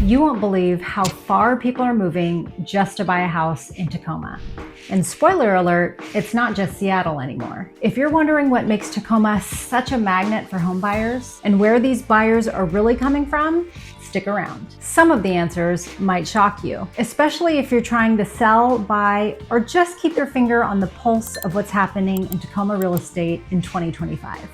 You won't believe how far people are moving just to buy a house in Tacoma. And spoiler alert, it's not just Seattle anymore. If you're wondering what makes Tacoma such a magnet for home buyers and where these buyers are really coming from, stick around. Some of the answers might shock you, especially if you're trying to sell, buy, or just keep your finger on the pulse of what's happening in Tacoma real estate in 2025.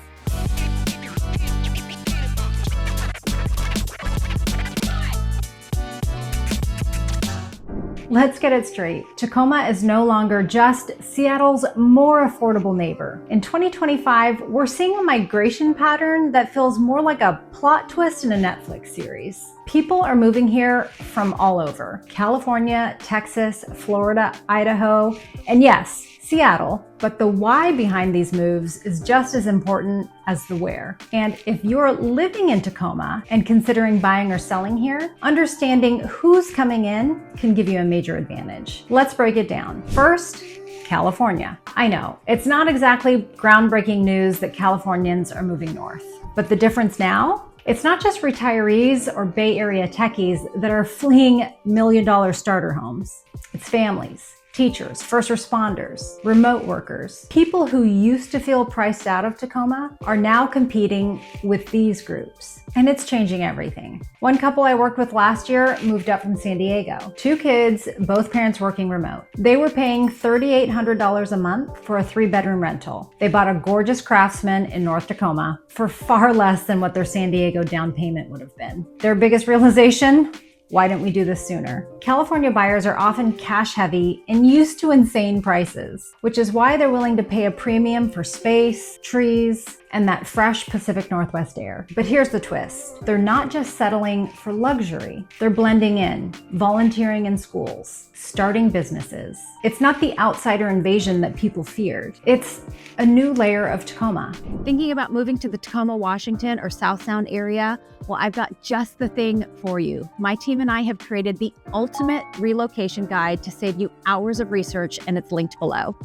Let's get it straight. Tacoma is no longer just Seattle's more affordable neighbor. In 2025, we're seeing a migration pattern that feels more like a plot twist in a Netflix series. People are moving here from all over: California, Texas, Florida, Idaho, and yes, Seattle. But the why behind these moves is just as important as the where. And if you're living in Tacoma and considering buying or selling here, understanding who's coming in can give you a major advantage. Let's break it down. First, California. I know, it's not exactly groundbreaking news that Californians are moving north. But the difference now? It's not just retirees or Bay Area techies that are fleeing million-dollar starter homes. It's families, teachers, first responders, remote workers. People who used to feel priced out of Tacoma are now competing with these groups. And it's changing everything. One couple I worked with last year moved up from San Diego. 2 kids, both parents working remote. They were paying $3,800 a month for a 3-bedroom rental. They bought a gorgeous Craftsman in North Tacoma for far less than what their San Diego down payment would have been. Their biggest realization? Why didn't we do this sooner? California buyers are often cash heavy and used to insane prices, which is why they're willing to pay a premium for space, trees, and that fresh Pacific Northwest air. But here's the twist. They're not just settling for luxury. They're blending in, volunteering in schools, starting businesses. It's not the outsider invasion that people feared. It's a new layer of Tacoma. Thinking about moving to the Tacoma, Washington or South Sound area? Well, I've got just the thing for you. My team and I have created the ultimate relocation guide to save you hours of research, and it's linked below.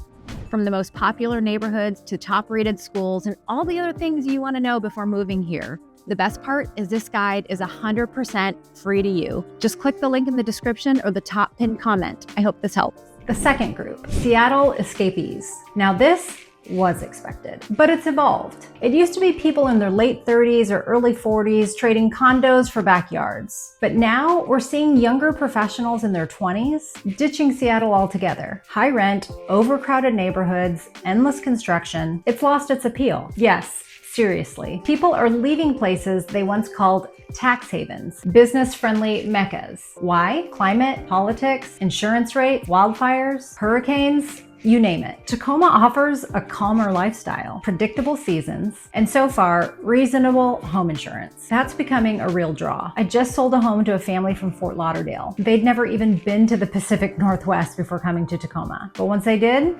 From the most popular neighborhoods to top-rated schools and all the other things you want to know before moving here. The best part is this guide is 100% free to you. Just click the link in the description or the top pinned comment. I hope this helps. The second group, Seattle escapees. Now this was expected, but it's evolved. It used to be people in their late 30s or early 40s trading condos for backyards. But now we're seeing younger professionals in their 20s ditching Seattle altogether. High rent, overcrowded neighborhoods, endless construction. It's lost its appeal. Yes, seriously. People are leaving places they once called tax havens, business-friendly meccas. Why? Climate, politics, insurance rates, wildfires, hurricanes, you name it. Tacoma offers a calmer lifestyle, predictable seasons, and so far, reasonable home insurance. That's becoming a real draw. I just sold a home to a family from Fort Lauderdale. They'd never even been to the Pacific Northwest before coming to Tacoma. But once they did,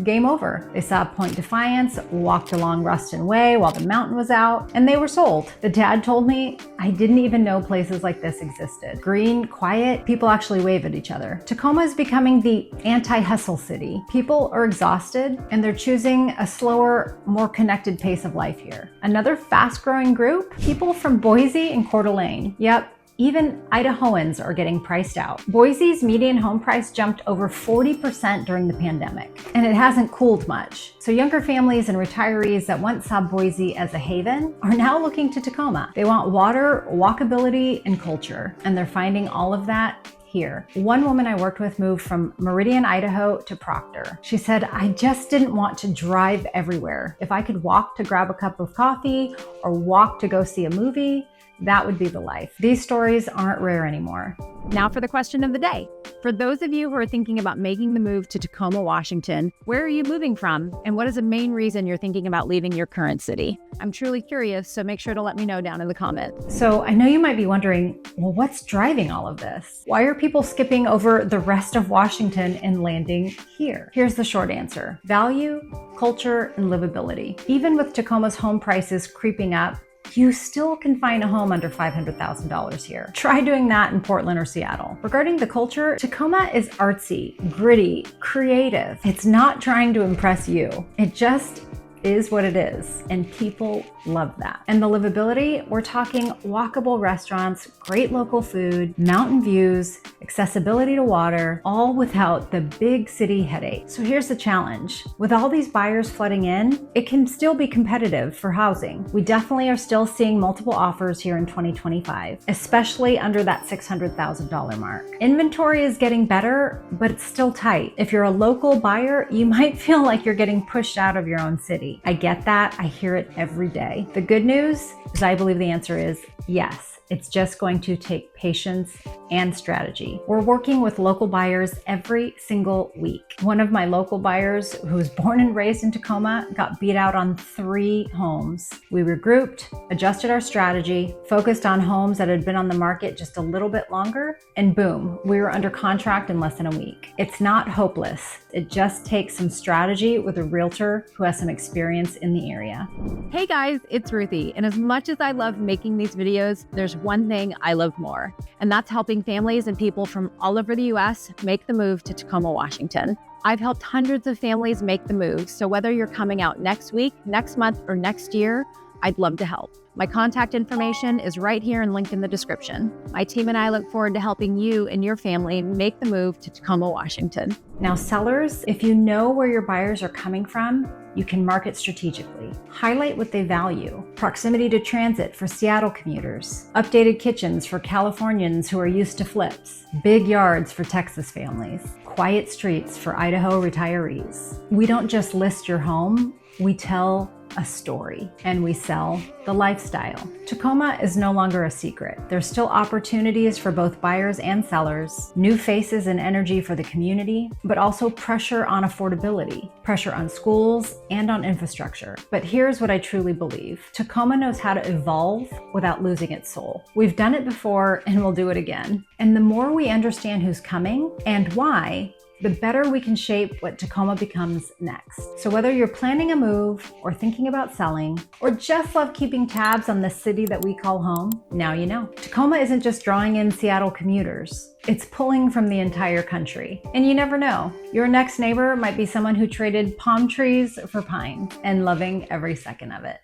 game over. They saw Point Defiance, walked along Ruston Way while the mountain was out, and they were sold. The dad told me, I didn't even know places like this existed. Green, quiet, people actually wave at each other. Tacoma is becoming the anti-hustle city. People are exhausted and they're choosing a slower, more connected pace of life here. Another fast-growing group, people from Boise and Coeur d'Alene. Yep. Even Idahoans are getting priced out. Boise's median home price jumped over 40% during the pandemic, and it hasn't cooled much. So younger families and retirees that once saw Boise as a haven are now looking to Tacoma. They want water, walkability, and culture, and they're finding all of that here. One woman I worked with moved from Meridian, Idaho to Proctor. She said, I just didn't want to drive everywhere. If I could walk to grab a cup of coffee or walk to go see a movie, that would be the life. These stories aren't rare anymore. Now for the question of the day. For those of you who are thinking about making the move to Tacoma, Washington, where are you moving from? And what is the main reason you're thinking about leaving your current city? I'm truly curious, so make sure to let me know down in the comments. So I know you might be wondering, well, what's driving all of this? Why are people skipping over the rest of Washington and landing here? Here's the short answer: value, culture, and livability. Even with Tacoma's home prices creeping up, you still can find a home under $500,000 here. Try doing that in Portland or Seattle. Regarding the culture, Tacoma is artsy, gritty, creative. It's not trying to impress you. It just is what it is, and people love that. And the livability, we're talking walkable restaurants, great local food, mountain views, accessibility to water, all without the big city headache. So here's the challenge. With all these buyers flooding in, it can still be competitive for housing. We definitely are still seeing multiple offers here in 2025, especially under that $600,000 mark. Inventory is getting better, but it's still tight. If you're a local buyer, you might feel like you're getting pushed out of your own city. I get that. I hear it every day. The good news is I believe the answer is yes. It's just going to take patience and strategy. We're working with local buyers every single week. One of my local buyers, who was born and raised in Tacoma, got beat out on 3 homes. We regrouped, adjusted our strategy, focused on homes that had been on the market just a little bit longer, and boom, we were under contract in less than a week. It's not hopeless. It just takes some strategy with a realtor who has some experience in the area. Hey guys, it's Ruthie. And as much as I love making these videos, there's one thing I love more, and that's helping families and people from all over the US make the move to Tacoma, Washington. I've helped hundreds of families make the move, so whether you're coming out next week, next month, or next year, I'd love to help. My contact information is right here and linked in the description. My team and I look forward to helping you and your family make the move to Tacoma, Washington. Now, sellers, if you know where your buyers are coming from, you can market strategically. Highlight what they value. Proximity to transit for Seattle commuters. Updated kitchens for Californians who are used to flips. Big yards for Texas families. Quiet streets for Idaho retirees. We don't just list your home, we tell a story, and we sell the lifestyle. Tacoma is no longer a secret. There's still opportunities for both buyers and sellers, new faces and energy for the community, but also pressure on affordability, pressure on schools and on infrastructure. But here's what I truly believe. Tacoma knows how to evolve without losing its soul. We've done it before and we'll do it again. And the more we understand who's coming and why, the better we can shape what Tacoma becomes next. So whether you're planning a move or thinking about selling, or just love keeping tabs on the city that we call home, now you know. Tacoma isn't just drawing in Seattle commuters. It's pulling from the entire country. And you never know, your next neighbor might be someone who traded palm trees for pines and loving every second of it.